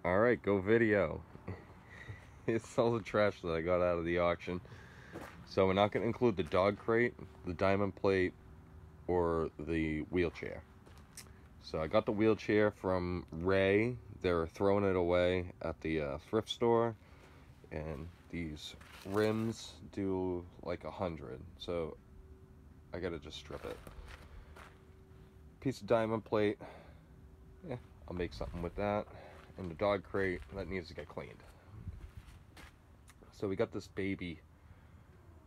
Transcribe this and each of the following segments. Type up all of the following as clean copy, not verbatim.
Alright, go video. It's all the trash that I got out of the auction. So we're not going to include the dog crate, the diamond plate, or the wheelchair. So I got the wheelchair from Ray. They're throwing it away at the thrift store. And these rims do like 100. So I gotta just strip it. Piece of diamond plate. Yeah, I'll make something with that. And the dog crate, that needs to get cleaned. So we got this baby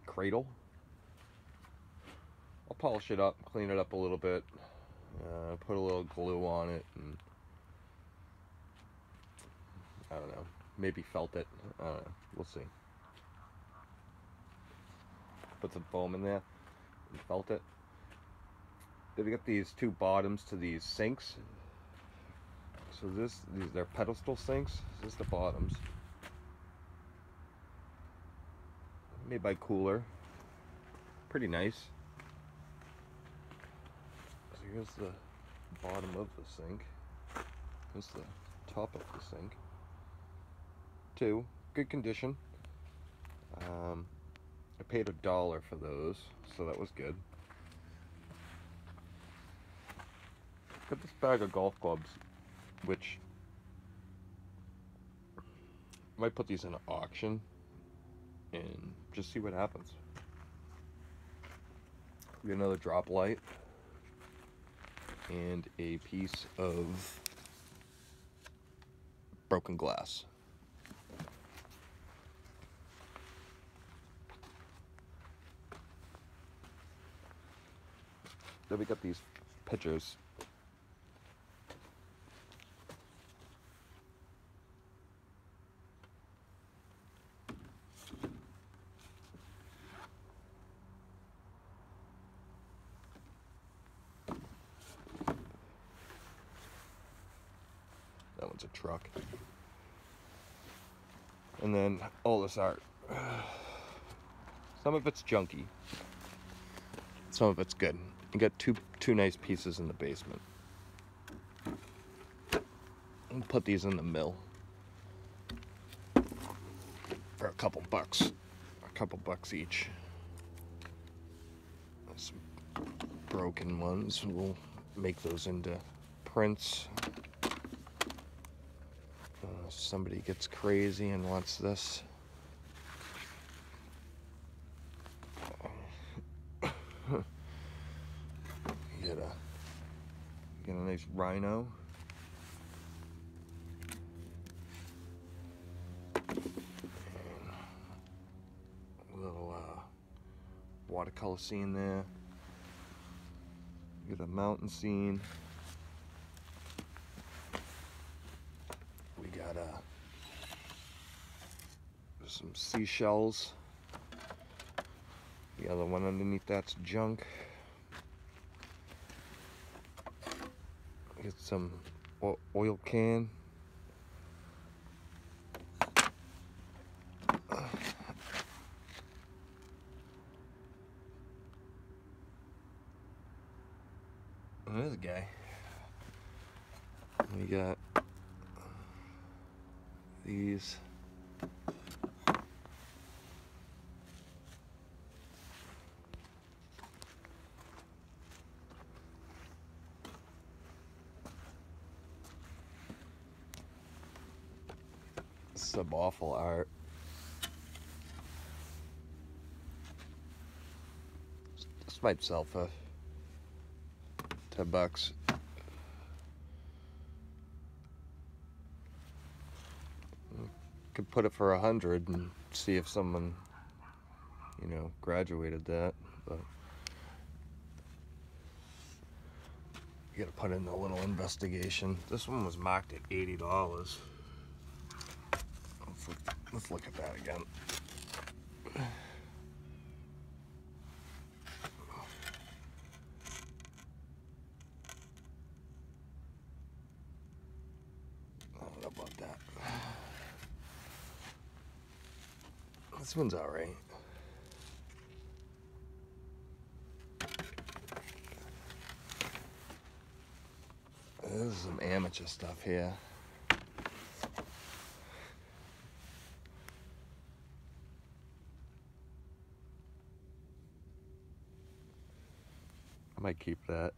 cradle. I'll polish it up, clean it up a little bit, put a little glue on it, and I don't know, maybe felt it. I don't know, we'll see. Put some foam in there and felt it. Then we got these two bottoms to these sinks. So they're pedestal sinks. This is the bottoms. Made by Cooler. Pretty nice. So here's the bottom of the sink. Here's the top of the sink. Two, good condition. I paid $1 for those, so that was good. Got this bag of golf clubs, which I might put these in an auction and just see what happens. We got another drop light and a piece of broken glass. Then we got these pictures. That one's a truck. And then all this art. Some of it's junky. Some of it's good. You got two nice pieces in the basement. I'll put these in the mill for a couple bucks. A couple bucks each. Some broken ones. We'll make those into prints. Somebody gets crazy and wants this. Get a nice rhino. And a little watercolor scene there. Get a mountain scene. We got some seashells. The other one underneath that's junk. Get some oil can. There's a guy. We got these. Some awful art. This might sell for $10. Could put it for 100 and see if someone, you know, graduated that, but you gotta put in a little investigation. This one was marked at $80. Let's look at that again. I don't know about that. This one's alright. This is some amateur stuff here. might keep that.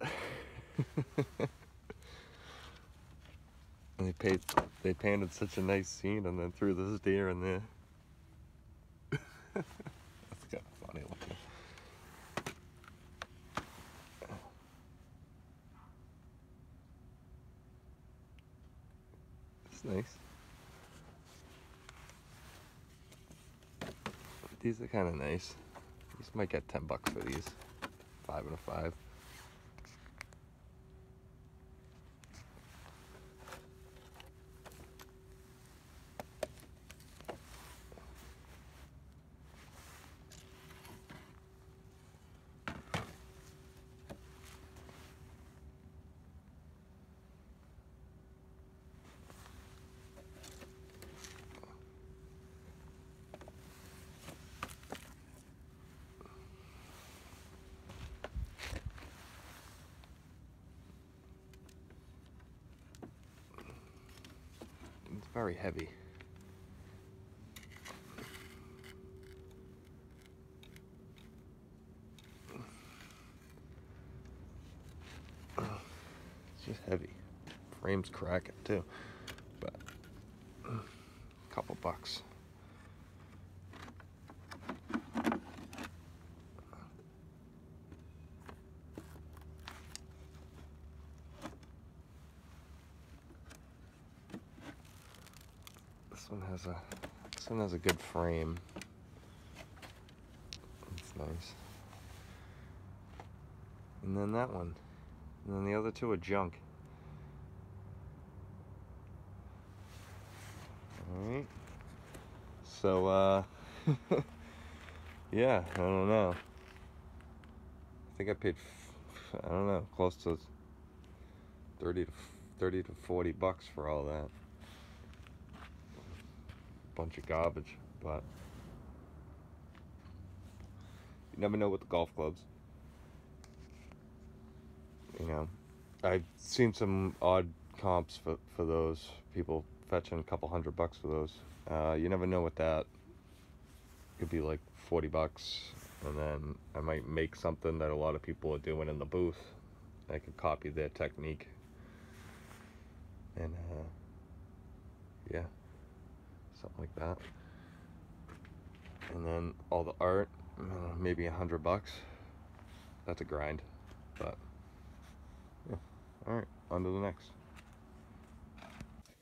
And they painted such a nice scene and then threw this deer in there. That's kind of funny looking. It's nice. These are kind of nice. These might get $10 for these. 5 and a 5. It's very heavy. It's just heavy. Frame's cracking too, but a couple bucks. This one has a good frame. It's nice. And then that one. And then the other two are junk. Alright. So, yeah, I don't know. I think I paid, I don't know, close to 30 to 40 bucks for all that. Bunch of garbage, but you never know with the golf clubs. You know, I've seen some odd comps for those people fetching a couple $100 for those. You never know with that. It could be like 40 bucks, and then I might make something that a lot of people are doing in the booth. I could copy their technique, and yeah, something like that. And then all the art, maybe $100. That's a grind, but yeah. All right, on to the next.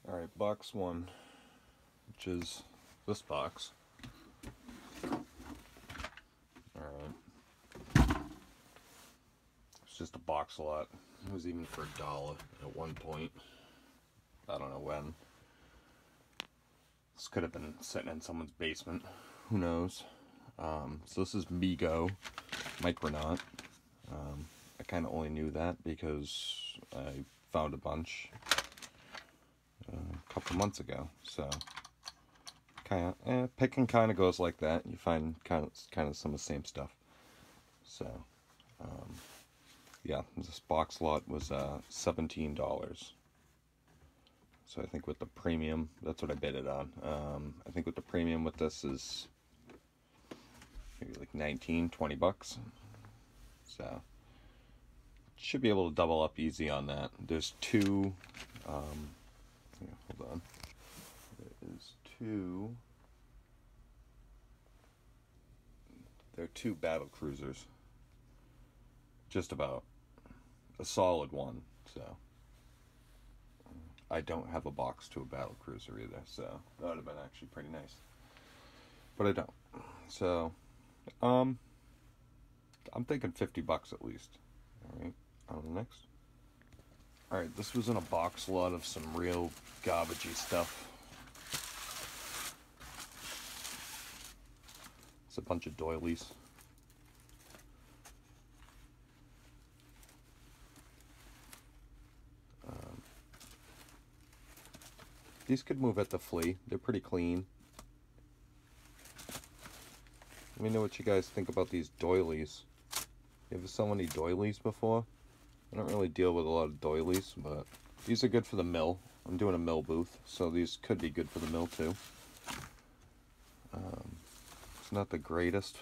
All right, box one, which is this box. All right, it's just a box lot. It was even for $1 at one point. I don't know when. This could have been sitting in someone's basement. Who knows? So this is Mego Micronaut. I kind of only knew that because I found a bunch a couple months ago. So picking kind of goes like that. You find kind of some of the same stuff. So yeah, this box lot was $17. So I think with the premium, that's what I bid it on. I think with the premium with this is maybe like 19, 20 bucks. So should be able to double up easy on that. There's two, hold on. There are two battle cruisers. Just about. A solid one, so. I don't have a box to a battle cruiser either, so that would have been actually pretty nice. But I don't. So, I'm thinking 50 bucks at least. Alright, on to the next. Alright, this was in a box lot of some real garbagey stuff. It's a bunch of doilies. These could move at the flea. They're pretty clean. Let me know what you guys think about these doilies. You ever saw any doilies before? I don't really deal with a lot of doilies, but these are good for the mill. I'm doing a mill booth, so these could be good for the mill too. It's not the greatest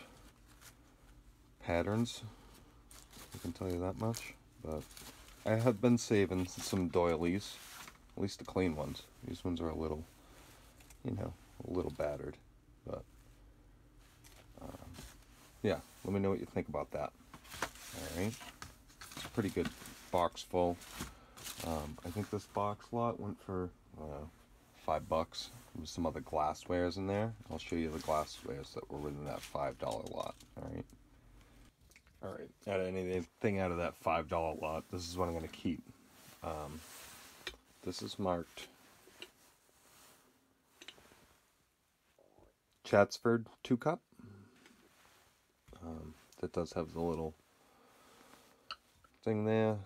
patterns, I can tell you that much. But I have been saving some doilies, at least the clean ones. These ones are a little, you know, a little battered. But yeah, let me know what you think about that. Alright, it's a pretty good box full. I think this box lot went for $5. With some other glasswares in there. I'll show you the glasswares that were within that $5 lot. Alright. Alright, out of anything out of that $5 lot, this is what I'm going to keep. This is marked Chatsford 2-cup. That does have the little thing there.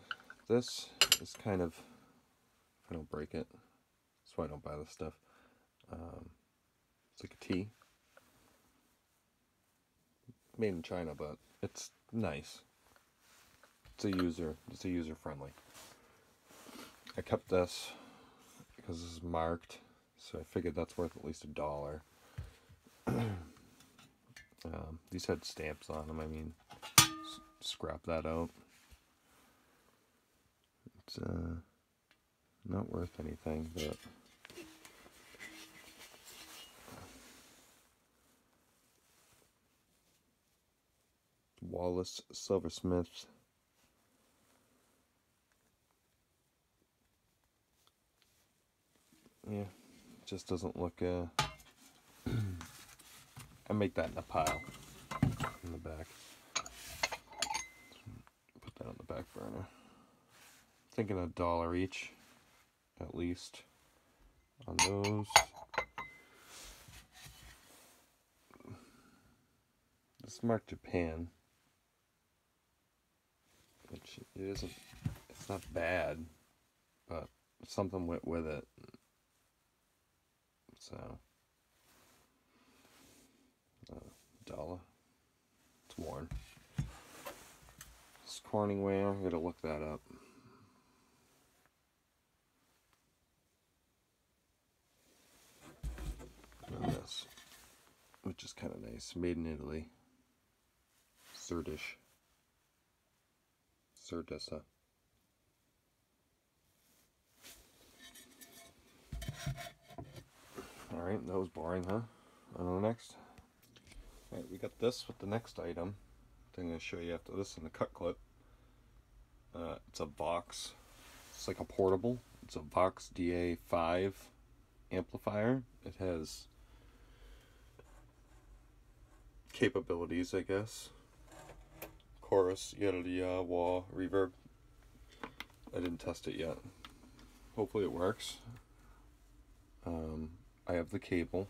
This is kind of, if I don't break it, that's why I don't buy this stuff. It's like a tea. Made in China, but it's nice. It's user friendly. I kept this because this is marked, so I figured that's worth at least $1. These had stamps on them. I mean, scrap that out. It's not worth anything, but Wallace Silversmith. Yeah, just doesn't look. I make that in a pile in the back. Put that on the back burner. Thinking $1 each, at least, on those. This is marked Japan, which it isn't. It's not bad, but something went with it. So, $1. It's worn. It's Corningware. I'm gonna look that up. And this, which is kind of nice. Made in Italy. Surdish. Surdessa. Alright, that was boring, huh? On to the next. Alright, we got this with the next item. I'm going to show you after this in the cut clip. It's a Vox. It's like a portable. It's a Vox DA5 amplifier. It has capabilities, I guess. Chorus, yada yada, wah, reverb. I didn't test it yet. Hopefully it works. I have the cable.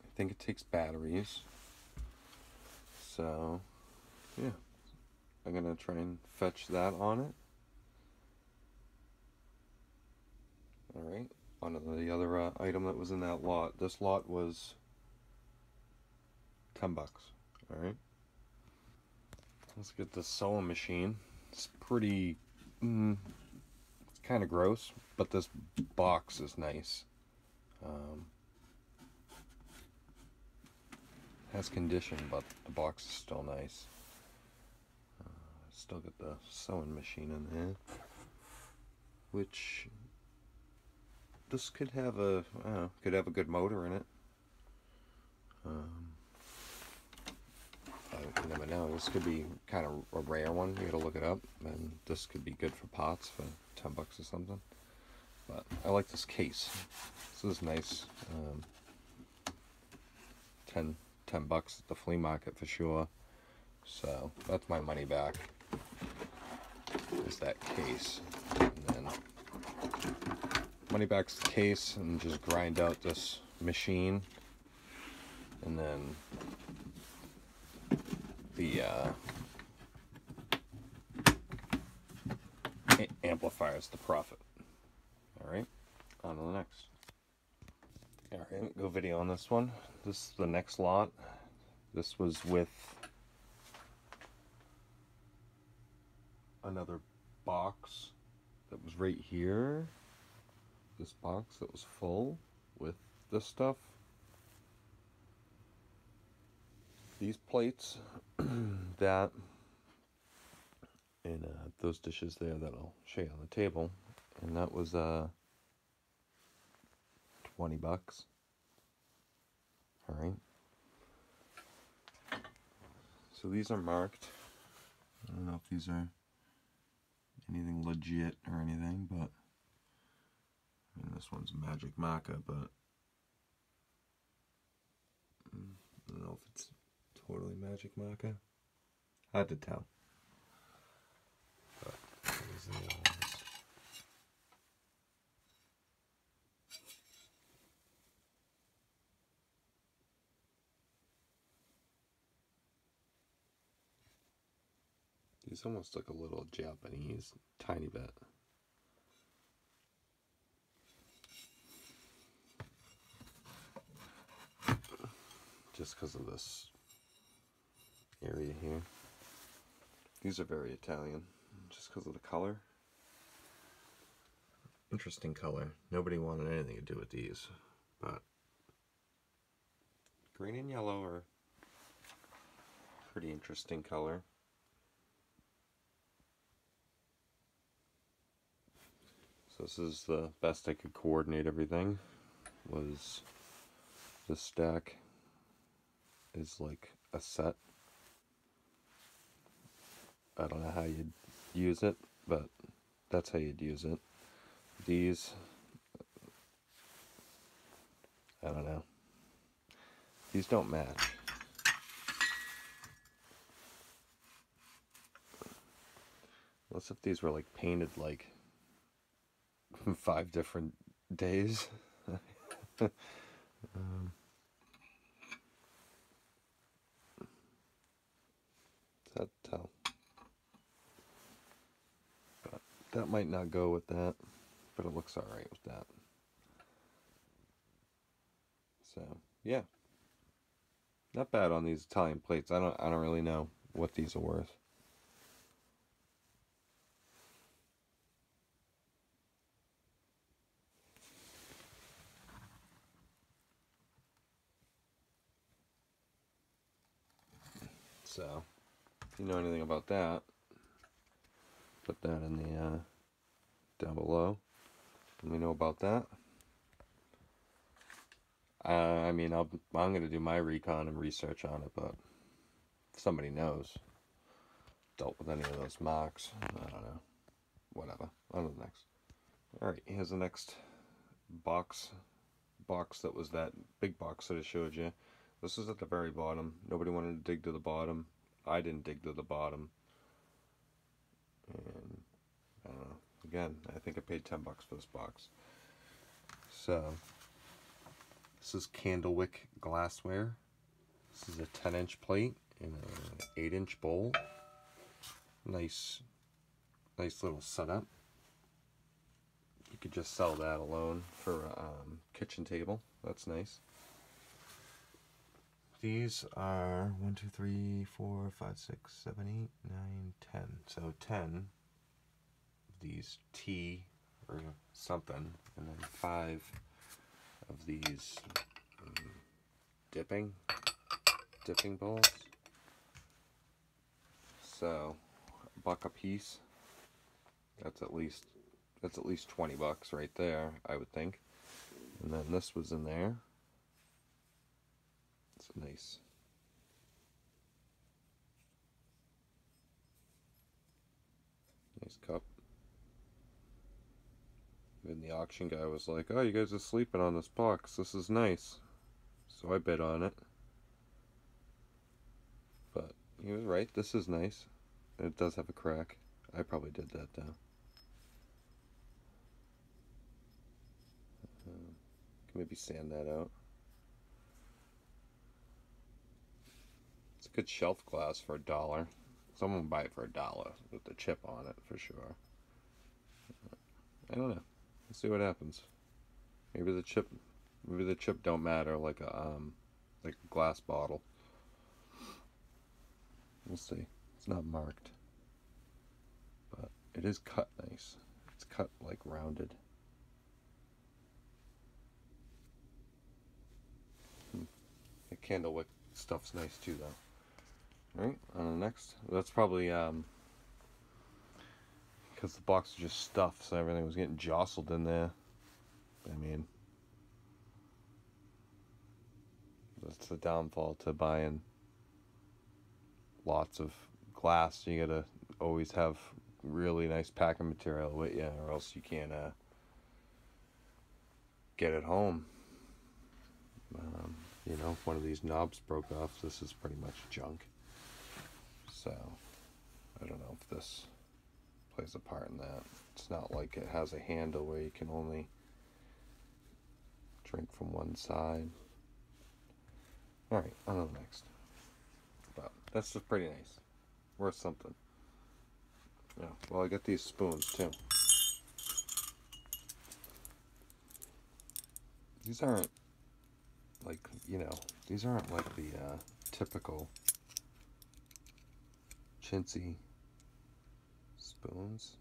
I think it takes batteries. So, yeah. I'm gonna try and fetch that on it. Alright, on to the other item that was in that lot. This lot was $10. Alright. Let's get the sewing machine. It's pretty, it's kind of gross, but this box is nice. Has condition, but the box is still nice. Still got the sewing machine in there, which this could have a, I don't know, could have a good motor in it. You never know. This could be kind of a rare one. You gotta look it up, and this could be good for pots for $10 or something. But I like this case. This is nice. $10 at the flea market for sure. So that's my money back. Is that case, and then money back's the case, and just grind out this machine, and then the amplifiers the profit. Alright, on to the next. Alright, go video on this one. This is the next lot. This was with another box that was right here. This box that was full with this stuff. These plates that in those dishes there that I'll show you on the table, and that was 20 bucks. All right. So these are marked. I don't know if these are anything legit or anything, but I mean, this one's magic marker, but I don't know if it's totally magic marker. Hard to tell. But these are the other ones. These almost look a little Japanese, tiny bit. Just because of this area here. These are very Italian, just because of the color. Interesting color. Nobody wanted anything to do with these, but green and yellow are pretty interesting color. So this is the best I could coordinate everything. Was this stack is like a set. I don't know how you'd use it, but that's how you'd use it. These, I don't know. These don't match. Unless if these were like painted like 5 different days. It's hard to tell. But that might not go with that, but it looks alright with that. So yeah, not bad on these Italian plates. I don't really know what these are worth. So if you know anything about that, put that in the down below. Let me know about that. I mean, I'm going to do my recon and research on it, but if somebody knows, dealt with any of those marks, I don't know. Whatever. On to the next. Alright, here's the next box that was that big box that I showed you. This is at the very bottom. Nobody wanted to dig to the bottom. I didn't dig to the bottom. And I don't know. Again, I think I paid 10 bucks for this box. So this is Kenwood glassware. This is a 10-inch plate in an 8-inch bowl. Nice little setup. You could just sell that alone for a kitchen table. That's nice. These are 1, 2, 3, 4, 5, 6, 7, 8, 9, 10. So 10 of these tea or something, and then 5 of these dipping bowls. So $1 a piece. That's at least 20 bucks right there, I would think. And then this was in there. It's a nice cup. Even the auction guy was like, "Oh, you guys are sleeping on this box. This is nice." So I bid on it. But he was right. This is nice. It does have a crack. I probably did that though. Can maybe sand that out. It's a good shelf glass for $1. Someone would buy it for $1 with the chip on it for sure. I don't know. Let's see what happens. Maybe the chip don't matter like a glass bottle. We'll see. It's not marked, but it is cut nice. It's cut like rounded. The candlewick stuff's nice too, though. All right, on the next. That's probably because the box was just stuffed, so everything was getting jostled in there. I mean, that's the downfall to buying lots of glass. You gotta always have really nice packing material with you, or else you can't get it home. You know, if one of these knobs broke off, this is pretty much junk. So, I don't know if this plays a part in that. It's not like it has a handle where you can only drink from one side. Alright, on to the next. But that's just pretty nice. Worth something. Yeah, well, I got these spoons too. These aren't like, you know, these aren't like the typical chintzy spoons.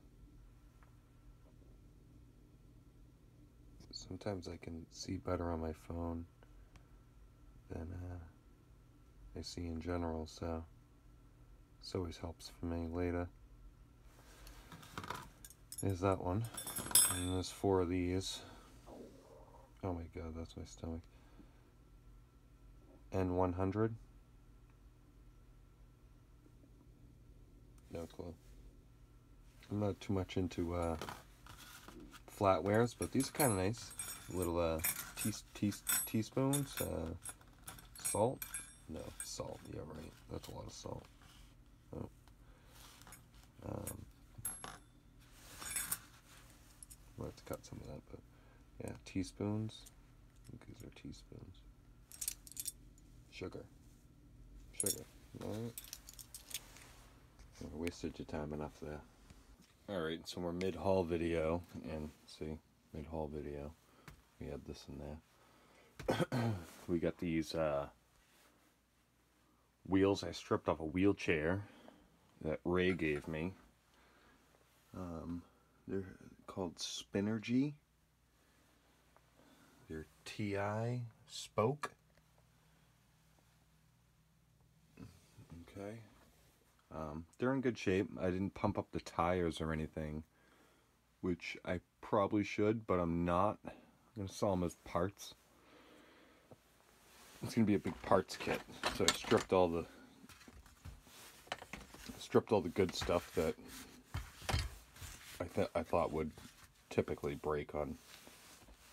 Sometimes I can see better on my phone than I see in general, so this always helps for me later. There's that one, and there's 4 of these. Oh my god, that's my stomach. And 100. No clue. I'm not too much into flatwares, but these are kind of nice. Little teaspoons. Salt? No, salt. Yeah, right. That's a lot of salt. Oh. We'll have to cut some of that, but yeah, teaspoons. I think these are teaspoons. Sugar. Alright. I wasted your time enough there. Alright, so we're mid-haul video, and see, mid-haul video. We had this in there. We got these wheels I stripped off a wheelchair that Ray gave me. They're called Spinergy. They're TI spoke. Okay. They're in good shape. I didn't pump up the tires or anything, which I probably should, but I'm not. I'm going to sell them as parts. It's going to be a big parts kit. So I stripped all the good stuff that I thought would typically break on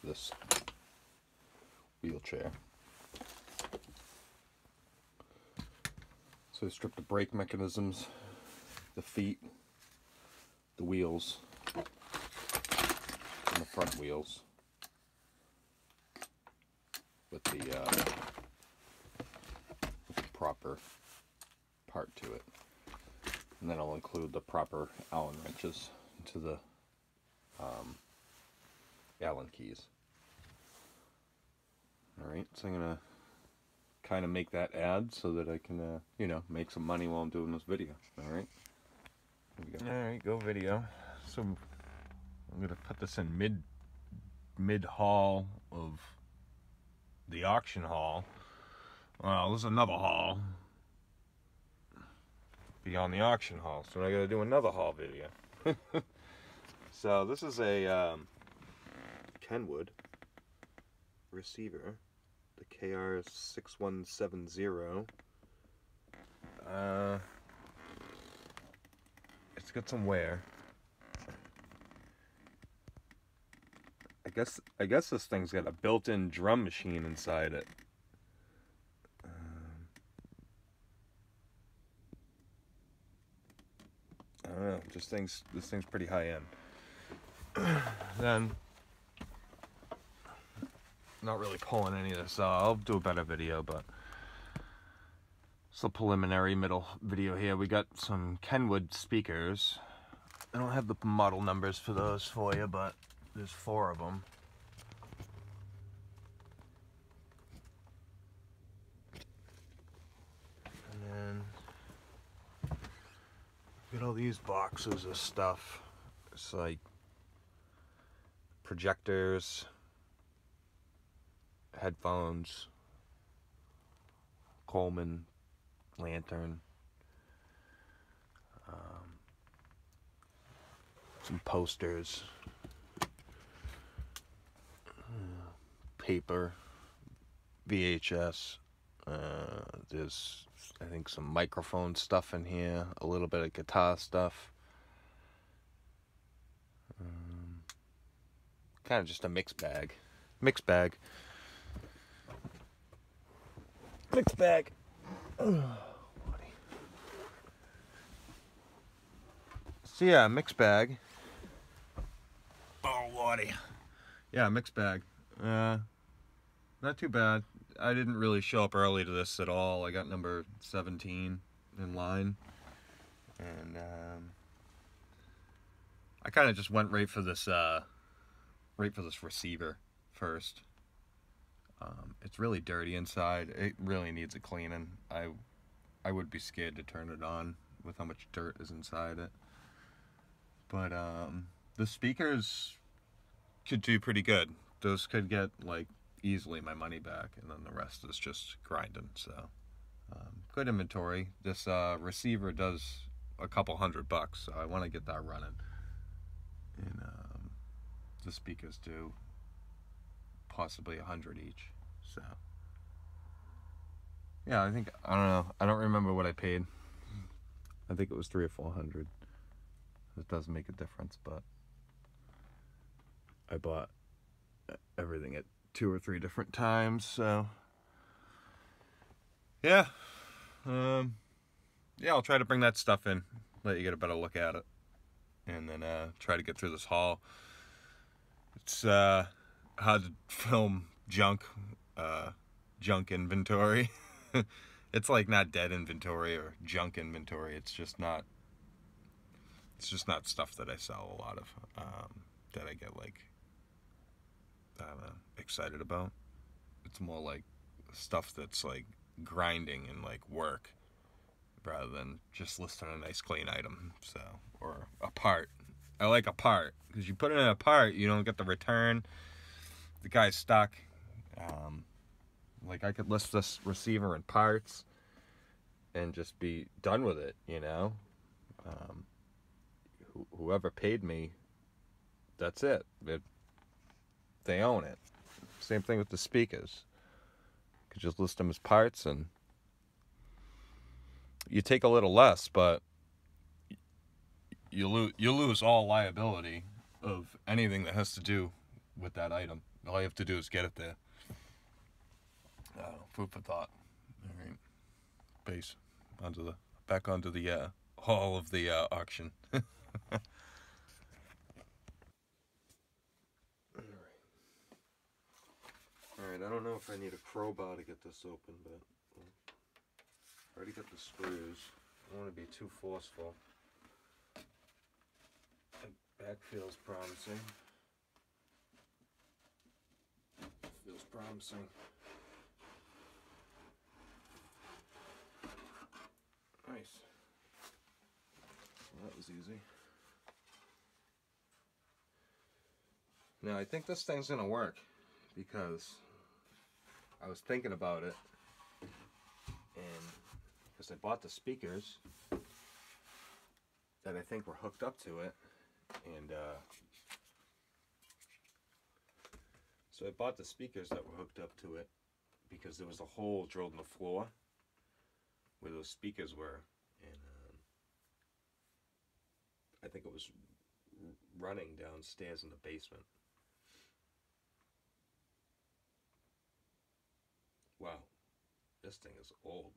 this wheelchair. So I stripped the brake mechanisms, the feet, the wheels, and the front wheels with the proper part to it. And then I'll include the proper Allen wrenches into the Allen keys. Alright, so I'm going to kind of make that ad so that I can, you know, make some money while I'm doing this video. Alright? Alright, go video. So I'm going to put this in mid-haul of the auction haul. Well, there's another haul beyond the auction haul, so I got to do another haul video. So this is a Kenwood receiver, the KR6170. It's got some wear. I guess this thing's got a built-in drum machine inside it. I don't know. This thing's pretty high end. Then, not really pulling any of this out. I'll do a better video, but it's a preliminary middle video here. We got some Kenwood speakers. I don't have the model numbers for those for you, but there's 4 of them. And then got all these boxes of stuff. It's like projectors, headphones, Coleman lantern, some posters, paper, VHS. There's, I think, some microphone stuff in here, a little bit of guitar stuff. Kind of just a mixed bag. Mixed bag. Mixed bag. So yeah, mixed bag. Oh, Lordy. Yeah, mixed bag. Not too bad. I didn't really show up early to this at all. I got number 17 in line. And I kind of just went right for this receiver first. It's really dirty inside. It really needs a cleaning. I would be scared to turn it on with how much dirt is inside it. But the speakers could do pretty good. Those could get like easily my money back, and then the rest is just grinding. So good inventory. This receiver does a couple $100, so I want to get that running. And the speakers do possibly $100 each. So yeah, I don't know. I don't remember what I paid. I think it was $300 or $400. It does make a difference, but I bought everything at 2 or 3 different times, so yeah. Yeah, I'll try to bring that stuff in, let you get a better look at it, and then try to get through this haul. It's hard to film junk inventory. It's like not dead inventory or junk inventory. It's just not stuff that I sell a lot of, that I get like, I don't know, excited about. It's more like stuff that's like grinding and like work, rather than just listing a nice clean item. So, or a part. I like a part, because you put it in a part, you don't get the return. The guy's stuck. Like I could list this receiver in parts and just be done with it, you know. Whoever paid me, that's it. They own it. Same thing with the speakers. You could just list them as parts, and you take a little less, but you lose all liability of anything that has to do with that item. All you have to do is get it there. Food for thought. All right, base back onto the hall of the auction. Alright, I don't know if I need a crowbar to get this open, but I already got the screws. I don't want to be too forceful. The back feels promising. Feels promising. Nice. Well, that was easy. Now, I think this thing's going to work, because I was thinking about it, and because I bought the speakers that I think were hooked up to it, and so I bought the speakers that were hooked up to it because there was a hole drilled in the floor where those speakers were, and I think it was running downstairs in the basement. Wow, this thing is old.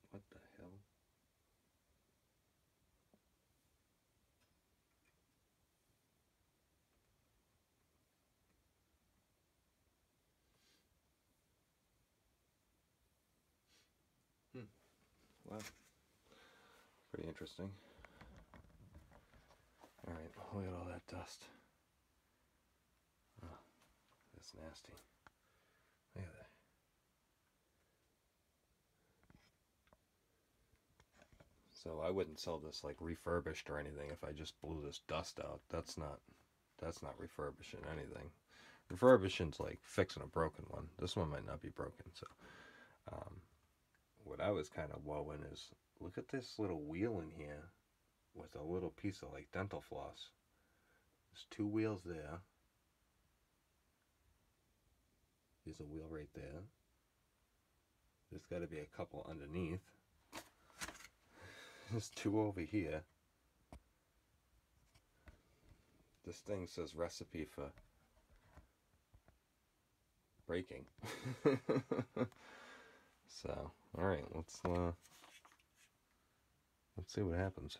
What the hell? Wow, pretty interesting. Alright, look at all that dust. Oh, that's nasty. Look at that. So I wouldn't sell this like refurbished or anything if I just blew this dust out. That's not refurbishing anything. Refurbishing's like fixing a broken one. This one might not be broken. So what I was kind of wowing is, look at this little wheel in here. with a little piece of like dental floss. There's 2 wheels there. There's a wheel right there. There's got to be a couple underneath. There's 2 over here. This thing says recipe for breaking. So, alright, let's see what happens.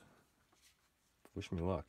Wish me luck.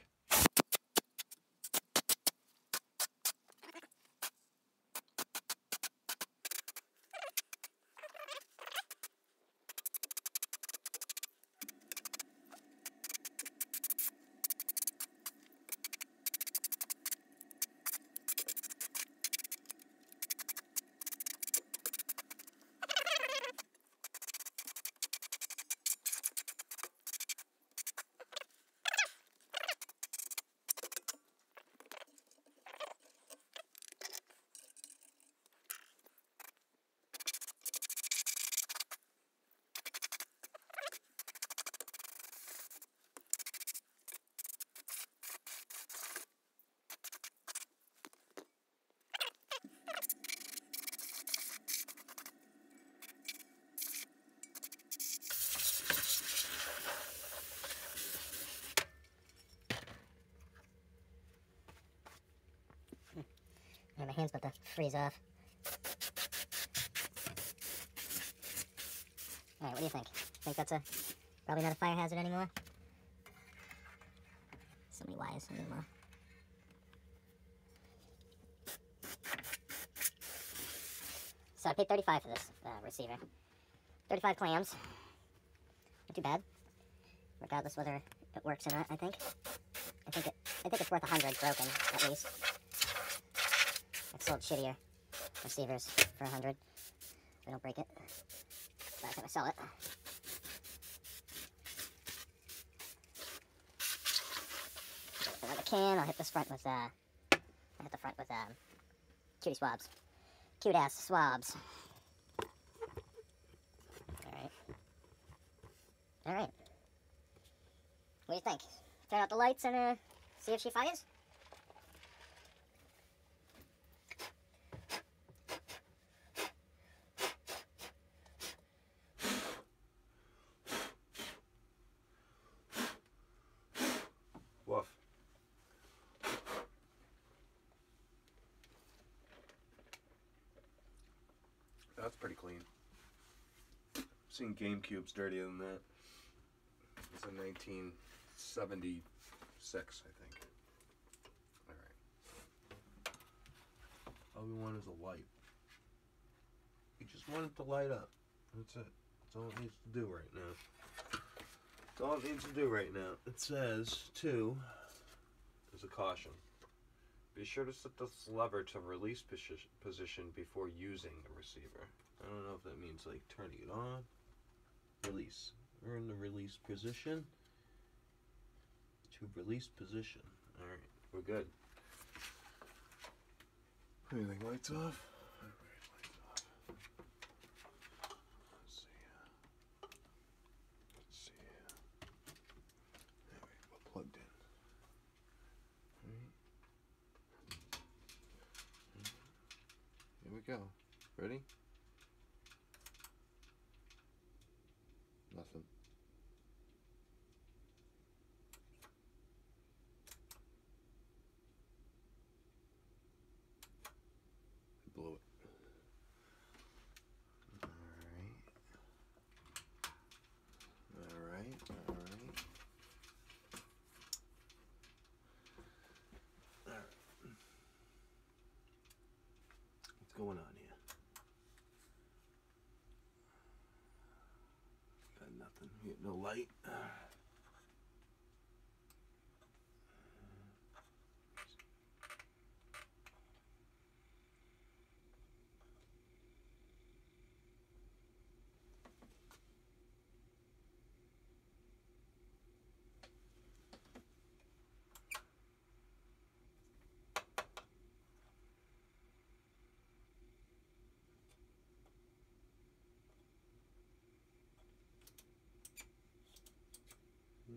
My hand's about to freeze off. Alright, what do you think? Think that's probably not a fire hazard anymore? So many wires anymore. So I paid $35 for this receiver. 35 clams. Not too bad. Regardless whether it works or not, I think. I think it's worth 100 broken, at least. I've sold shittier receivers for 100. If I don't break it. But I think I sell it. Another can. I'll hit this front with cutie swabs. Cute ass swabs. Alright. What do you think? Turn out the lights and see if she fires? Woof. That's pretty clean. I've seen GameCubes dirtier than that. It's a 1976, I think. Alright. All we want is a light. We just want it to light up. That's it. That's all it needs to do right now. That's all it needs to do right now. It says, too, there's a caution. Be sure to set this lever to release position before using the receiver. I don't know if that means like turning it on. Release. We're in the release position. To release position. Alright, we're good. Anything lights off? Alright, lights off. Let's see. Alright, we're plugged in. Alright. Here we go. Ready? Nothing. Blew it. Alright. What's going on here? Got nothing. We got no light.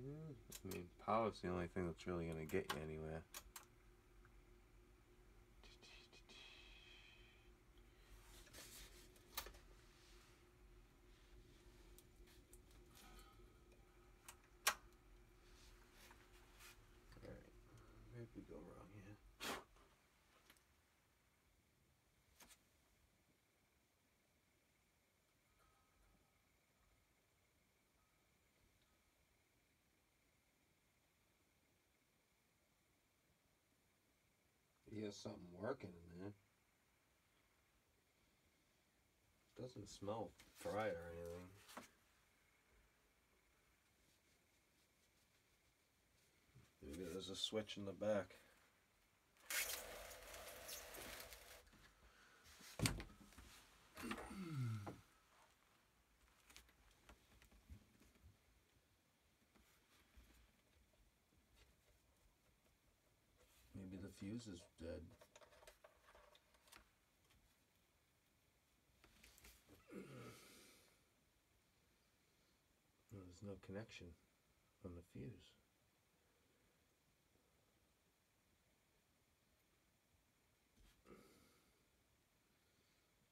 I mean, power's the only thing that's really gonna get you anywhere. Alright, where did we go wrong here? Here's something working in there. Doesn't smell fried or anything. Maybe there's a switch in the back. Maybe the fuse is dead. There's no connection on the fuse.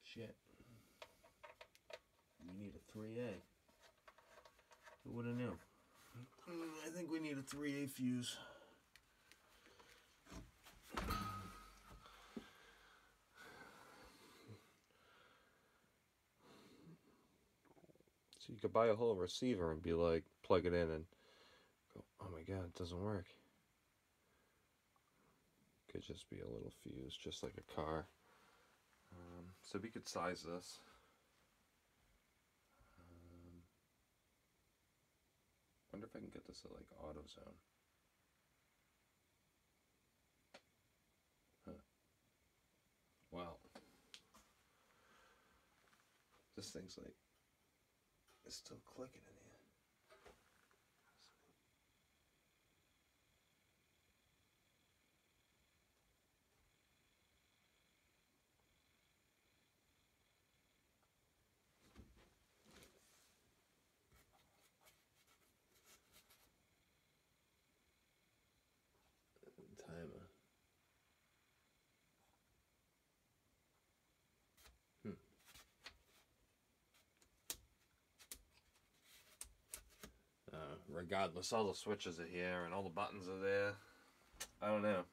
Shit. We need a 3A. Who would have knew? I think we need a 3A fuse. So you could buy a whole receiver and be like, plug it in and go, oh my god, it doesn't work. Could just be a little fuse, just like a car. So we could size this. Wonder if I can get this at like AutoZone. Huh. Wow. This thing's like, it's still clicking in here. Timer. Regardless, all the switches are here and all the buttons are there. I don't know.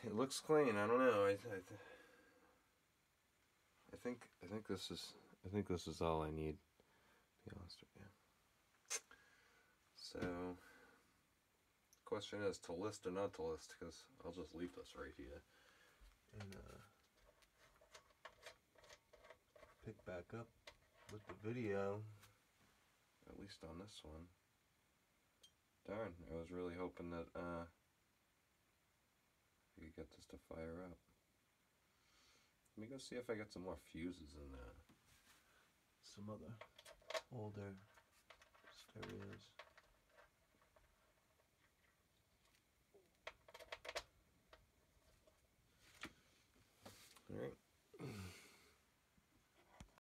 It looks clean. I don't know. I think this is all I need. To be honest with you. So, the question is to list or not to list, because I'll just leave this right here and pick back up with the video. At least on this one. Darn, I was really hoping that I could get this to fire up. Let me go see if I got some more fuses in there. Some other older stereos.